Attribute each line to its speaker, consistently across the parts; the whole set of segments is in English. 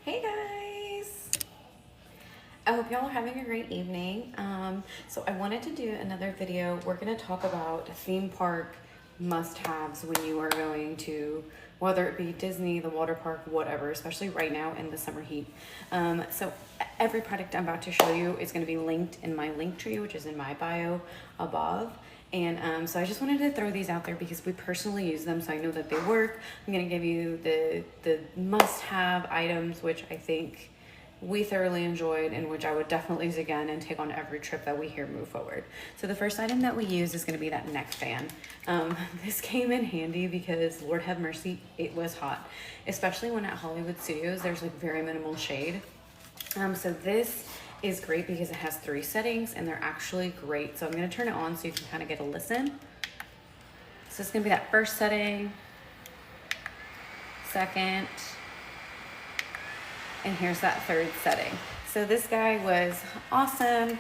Speaker 1: Hey guys! I hope y'all are having a great evening. So I wanted to do another video. We're going to talk about theme park must-haves when you are going to, whether it be Disney, the water park, whatever, especially right now in the summer heat. So every product I'm about to show you is going to be linked in my link tree, which is in my bio above. And so I just wanted to throw these out there because we personally use them, so I know that they work. I'm going to give you the must-have items, which I think we thoroughly enjoyed and which I would definitely use again and take on every trip that we here move forward. So the first item that we use is going to be that neck fan. This came in handy because, Lord have mercy, it was hot, especially when at Hollywood Studios there's like very minimal shade. So this is great because it has 3 settings and they're actually great. So I'm going to turn it on so you can kind of get a listen. So it's going to be that first setting, second, and here's that third setting. So this guy was awesome.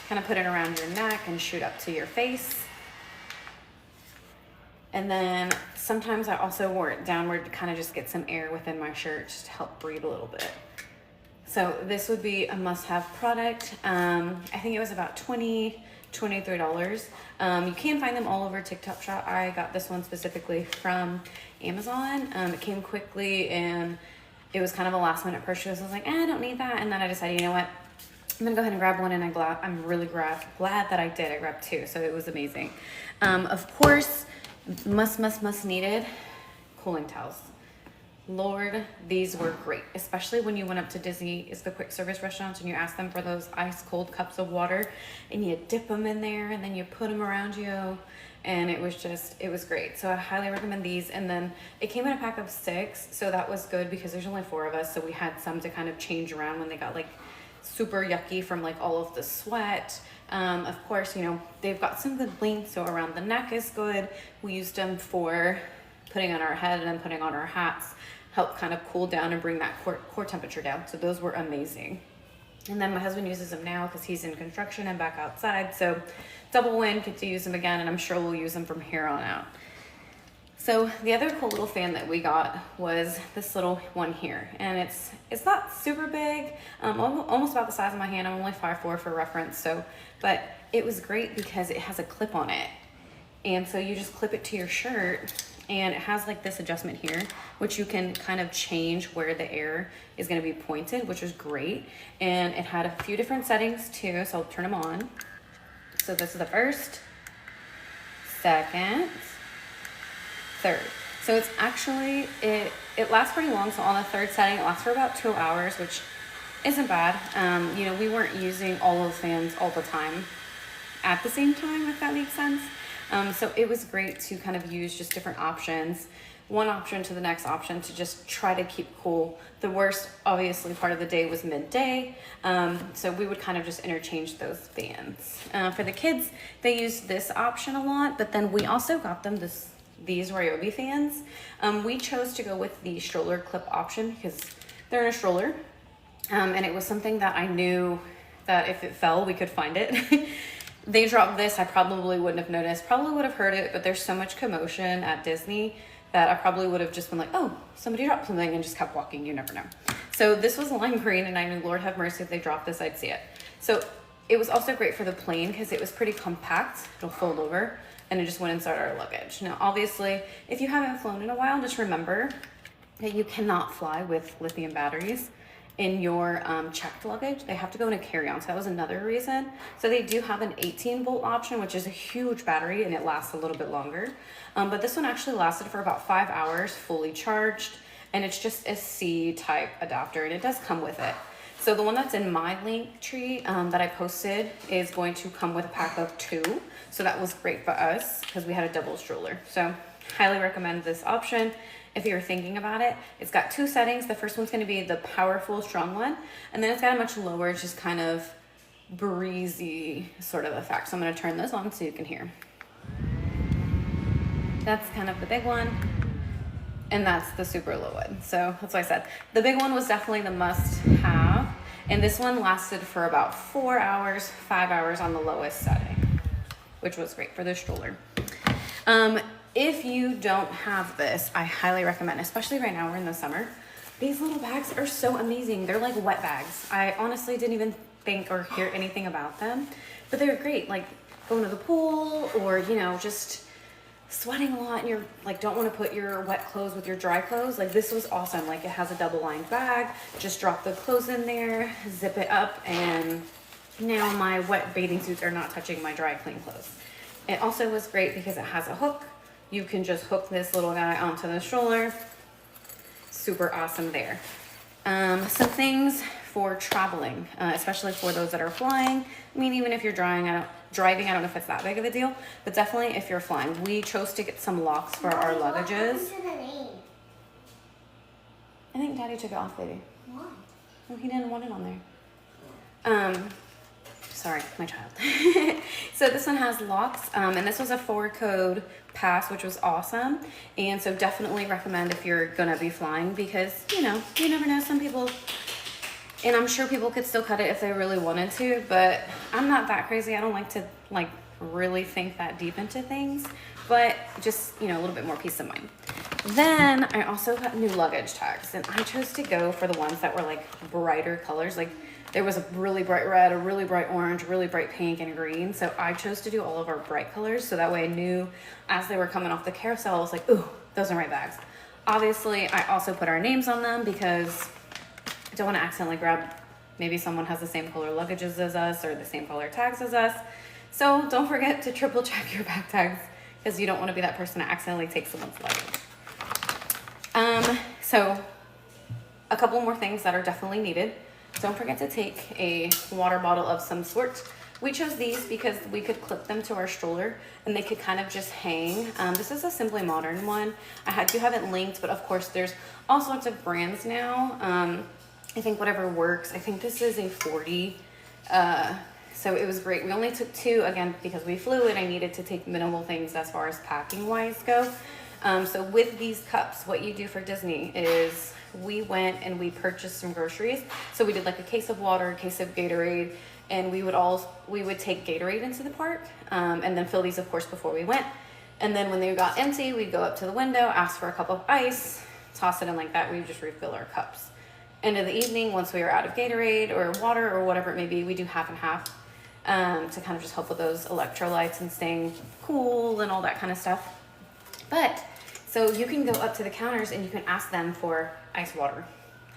Speaker 1: Kind of put it around your neck and shoot up to your face. And then sometimes I also wore it downward to kind of just get some air within my shirt just to help breathe a little bit. So this would be a must-have product. I think it was about $23. You can find them all over TikTok Shop. I got this one specifically from Amazon. It came quickly and it was kind of a last minute purchase. I was like, I don't need that. And then I decided, you know what? I'm gonna go ahead and grab one, and I'm really glad that I did. I grabbed 2, so it was amazing. Of course, must needed cooling towels. Lord, these were great, especially when you went up to Disney, it's the quick service restaurants, and you ask them for those ice cold cups of water and you dip them in there and then you put them around you, and it was great. So I highly recommend these. And then it came in a pack of 6, so that was good because there's only 4 of us, so we had some to kind of change around when they got like super yucky from like all of the sweat. Of course, you know, they've got some good length, so around the neck is good. We used them for putting on our head and then putting on our hats, help kind of cool down and bring that core temperature down. So those were amazing. And then my husband uses them now because he's in construction and back outside. So double win, get to use them again, and I'm sure we'll use them from here on out. So the other cool little fan that we got was this little one here. And it's not super big, almost about the size of my hand. I'm only 5'4" for reference. But it was great because it has a clip on it. And so you just clip it to your shirt, and it has like this adjustment here, which you can kind of change where the air is going to be pointed, which is great. And it had a few different settings too, so I'll turn them on. So this is the first, second, third. So it's actually, it lasts pretty long. So on the third setting, it lasts for about 2 hours, which isn't bad. You know, we weren't using all of the fans all the time at the same time, if that makes sense. So it was great to kind of use just different options, one option to the next option, to just try to keep cool. The worst, obviously, part of the day was midday. So we would kind of just interchange those fans. For the kids, they used this option a lot, but then we also got them these Ryobi fans. We chose to go with the stroller clip option because they're in a stroller. And it was something that I knew that if it fell, we could find it. They dropped this, I probably wouldn't have noticed, probably would have heard it, but there's so much commotion at Disney that I probably would have just been like, oh, somebody dropped something, and just kept walking. You never know. So this was lime green, and I knew, Lord have mercy, if they dropped this, I'd see it. So it was also great for the plane because it was pretty compact. It'll fold over, and it just went inside our luggage. Now, obviously, if you haven't flown in a while, just remember that you cannot fly with lithium batteries in your checked luggage. They have to go in a carry-on, so that was another reason. So they do have an 18-volt option, which is a huge battery, and it lasts a little bit longer. But this one actually lasted for about 5 hours, fully charged, and it's just a C-type adapter, and it does come with it. So the one that's in my link tree that I posted is going to come with a pack of 2. So that was great for us because we had a double stroller. So highly recommend this option. If you're thinking about it, it's got 2 settings. The first one's going to be the powerful, strong one, and then it's got a much lower, just kind of breezy sort of effect. So I'm going to turn this on so you can hear. That's kind of the big one, and that's the super low one. So that's what I said. The big one was definitely the must-have, and this one lasted for about 4 hours, 5 hours on the lowest setting, which was great for the stroller. If you don't have this, I highly recommend, especially right now, we're in the summer, These little bags are so amazing. They're like wet bags. I honestly didn't even think or hear anything about them, but they're great. Like going to the pool or, you know, just sweating a lot and you're like, don't want to put your wet clothes with your dry clothes. Like this was awesome. Like it has a double lined bag. Just drop the clothes in there, zip it up, and now my wet bathing suits are not touching my dry clean clothes. It also was great because it has a hook. You can just hook this little guy onto the stroller. Super awesome there. Some things for traveling, especially for those that are flying. I mean, even if you're driving, I don't know if it's that big of a deal, but definitely if you're flying. We chose to get some locks for our luggages. I think Daddy took it off, baby. Why? Well, he didn't want it on there. Sorry, my child. So this one has locks, and this was a 4-code pass, which was awesome. And so definitely recommend if you're gonna be flying, because you know, you never know, some people, and I'm sure people could still cut it if they really wanted to, but I'm not that crazy. I don't like to like really think that deep into things, but just, you know, a little bit more peace of mind. Then I also got new luggage tags, and I chose to go for the ones that were like brighter colors. Like there was a really bright red, a really bright orange, really bright pink, and green. So I chose to do all of our bright colors, so that way I knew as they were coming off the carousel, I was like, ooh, those are my bags. Obviously, I also put our names on them because I don't want to accidentally grab, maybe someone has the same color luggages as us or the same color tags as us. So don't forget to triple check your bag tags, because you don't want to be that person to accidentally take someone's luggage. So a couple more things that are definitely needed. Don't forget to take a water bottle of some sort. We chose these because we could clip them to our stroller and they could kind of just hang. This is a Simply Modern one. I do have it linked, but of course there's all sorts of brands now. I think whatever works. I think this is a 40. So it was great. We only took 2, again, because we flew and I needed to take minimal things as far as packing wise go. So with these cups, what you do for Disney is we went and we purchased some groceries. So we did like a case of water, a case of Gatorade, and we would take Gatorade into the park, and then fill these, of course, before we went. And then when they got empty, we'd go up to the window, ask for a cup of ice, toss it in like that. We would just refill our cups. End of the evening, once we were out of Gatorade or water or whatever it may be, we do half and half, to kind of just help with those electrolytes and staying cool and all that kind of stuff. But so you can go up to the counters and you can ask them for ice water.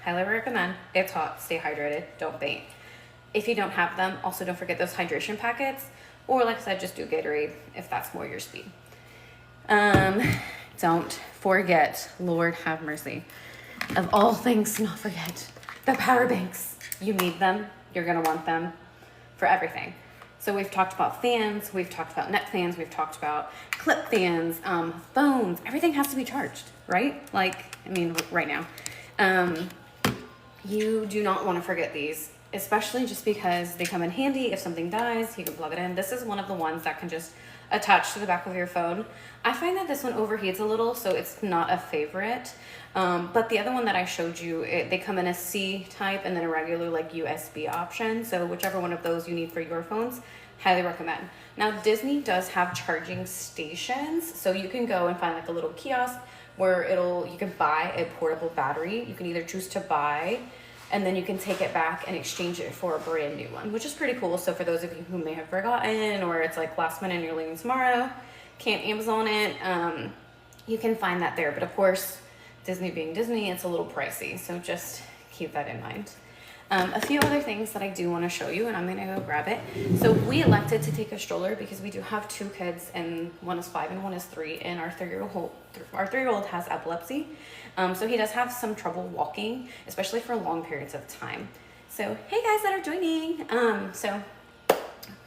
Speaker 1: Highly recommend. It's hot. Stay hydrated. Don't faint. If you don't have them, also don't forget those hydration packets. Or like I said, just do Gatorade if that's more your speed. Don't forget, Lord have mercy, of all things to not forget, the power banks. You need them. You're going to want them for everything. So we've talked about fans, we've talked about net fans, we've talked about clip fans, phones. Everything has to be charged, right? Like, I mean, right now. You do not want to forget these, especially just because they come in handy. If something dies, you can plug it in. This is one of the ones that can just attach to the back of your phone. I find that this one overheats a little, so it's not a favorite. But the other one that I showed you, they come in a C type and then a regular like USB option. So whichever one of those you need for your phones, highly recommend. Now Disney does have charging stations, so you can go and find like a little kiosk where you can buy a portable battery. You can either choose to buy, and then you can take it back and exchange it for a brand new one, which is pretty cool. So for those of you who may have forgotten, or it's like last minute and you're leaving tomorrow, can't Amazon it, you can find that there. But of course, Disney being Disney, it's a little pricey, so just keep that in mind. A few other things that I do want to show you, and I'm gonna go grab it. So we elected to take a stroller because we do have 2 kids, and one is 5 and one is 3, and our 3-year-old has epilepsy. So he does have some trouble walking, especially for long periods of time. So hey guys that are joining. So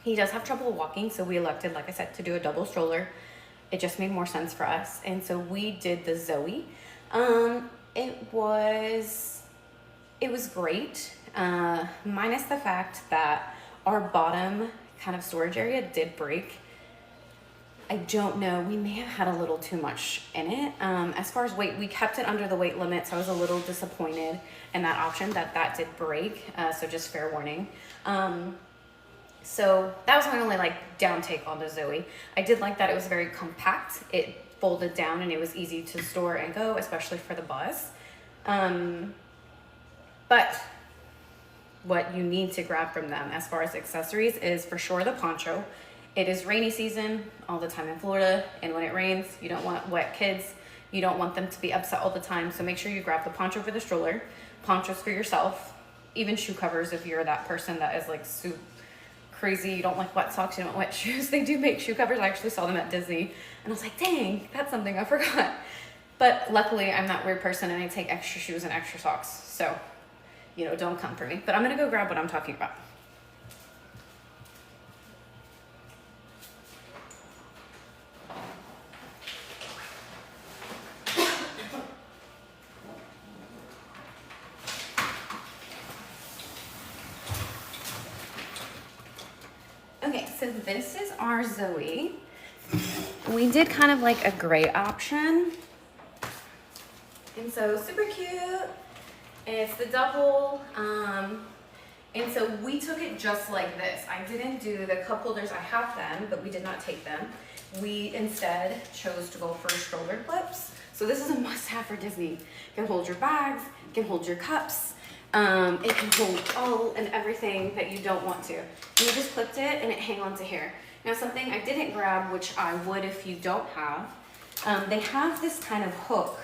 Speaker 1: he does have trouble walking, so we elected, like I said, to do a double stroller. It just made more sense for us, and so we did the Zoe. It was great, minus the fact that our bottom kind of storage area did break. I don't know, we may have had a little too much in it. As far as weight, we kept it under the weight limit, so I was a little disappointed in that option that did break, so just fair warning. So that was my only like down take on the Zoe. I did like that it was very compact. It folded down and it was easy to store and go, especially for the bus. But what you need to grab from them as far as accessories is for sure the poncho. It is rainy season all the time in Florida, and when it rains, you don't want wet kids. You don't want them to be upset all the time, so make sure you grab the poncho for the stroller, ponchos for yourself, even shoe covers if you're that person that is like super crazy, you don't like wet socks, you don't want wet shoes. They do make shoe covers. I actually saw them at Disney, and I was like, dang, that's something I forgot. But luckily, I'm that weird person, and I take extra shoes and extra socks, so, you know, don't come for me. But I'm gonna go grab what I'm talking about. Okay, so this is our Zoe. We did kind of like a gray option. And so super cute. It's the double. And so we took it just like this. I didn't do the cup holders. I have them, but we did not take them. We instead chose to go for stroller clips. So this is a must-have for Disney. You can hold your bags, you can hold your cups. It can hold all and everything that you don't want to. And you just clipped it and it hang on to here. Now something I didn't grab, which I would if you don't have, they have this kind of hook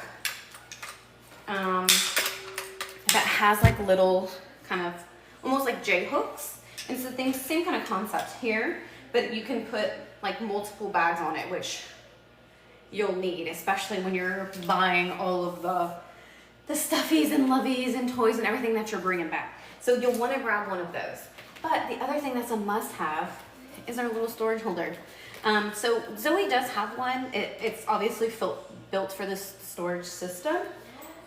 Speaker 1: that has like little kind of, almost like J hooks. And so things, same kind of concept here, but you can put like multiple bags on it, which you'll need, especially when you're buying all of the stuffies and loveys and toys and everything that you're bringing back. So you'll want to grab one of those. But the other thing that's a must-have is our little storage holder. So Zoe does have one. It's obviously built for this storage system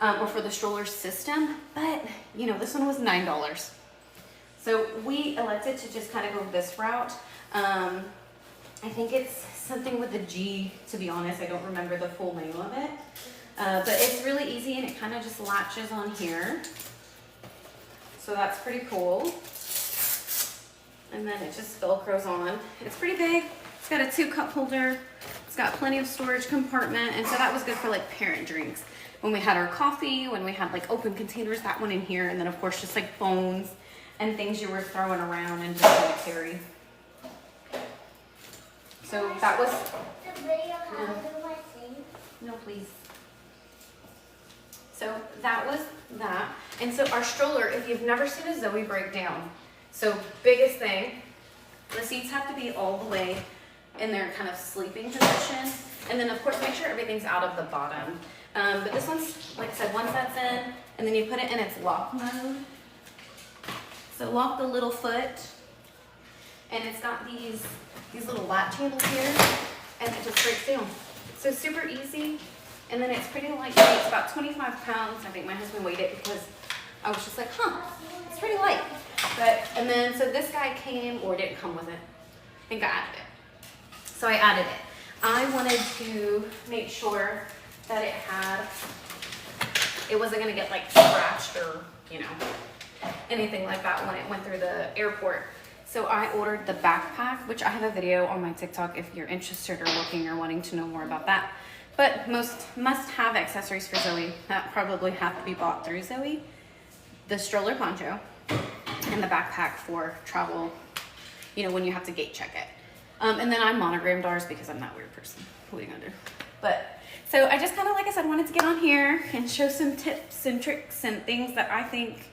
Speaker 1: or for the stroller system, but you know, this one was $9. So we elected to just kind of go this route. I think it's something with a G, to be honest. I don't remember the full name of it. But it's really easy and it kind of just latches on here. So that's pretty cool. And then it just Velcros on. It's pretty big. It's got a 2-cup holder. It's got plenty of storage compartment. And so that was good for like parent drinks. When we had our coffee, when we had like open containers, that one in here. And then of course just like phones and things you were throwing around and just gonna carry. So that was... No, please. So that was that. And so our stroller, if you've never seen a Zoe breakdown, so biggest thing, the seats have to be all the way in their kind of sleeping position. And then of course, make sure everything's out of the bottom. But this one's, like I said, once that's in, and then you put it in its lock mode. So lock the little foot, and it's got these little latch handles here, and it just breaks down. So super easy. And then it's pretty lightweight. It's about 25 pounds. I think my husband weighed it because I was just like, huh, it's pretty light. And then, so this guy came, or didn't come with it. I think I added it. So I added it. I wanted to make sure that it wasn't gonna get like scratched or, you know, anything like that when it went through the airport. So I ordered the backpack, which I have a video on my TikTok if you're interested or looking or wanting to know more about that. But most must-have accessories for Zoe that probably have to be bought through Zoe: the stroller poncho and the backpack for travel, you know, when you have to gate check it. And then I monogrammed ours because I'm that weird person. What are you gonna do? But so I just kind of, like I said, wanted to get on here and show some tips and tricks and things that I think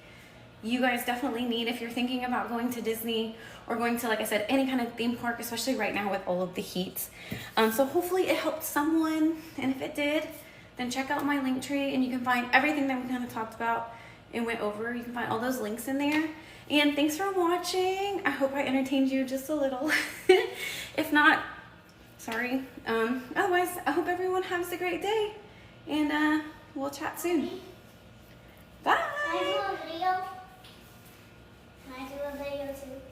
Speaker 1: you guys definitely need if you're thinking about going to Disney or going to, like I said, any kind of theme park, especially right now with all of the heat. So hopefully it helped someone, and if it did, then check out my Linktree and you can find everything that we kind of talked about and went over. You can find all those links in there. And thanks for watching. I hope I entertained you just a little. If not, sorry. Otherwise, I hope everyone has a great day, and we'll chat soon. Bye.
Speaker 2: Can I do a video? Can I do a video too?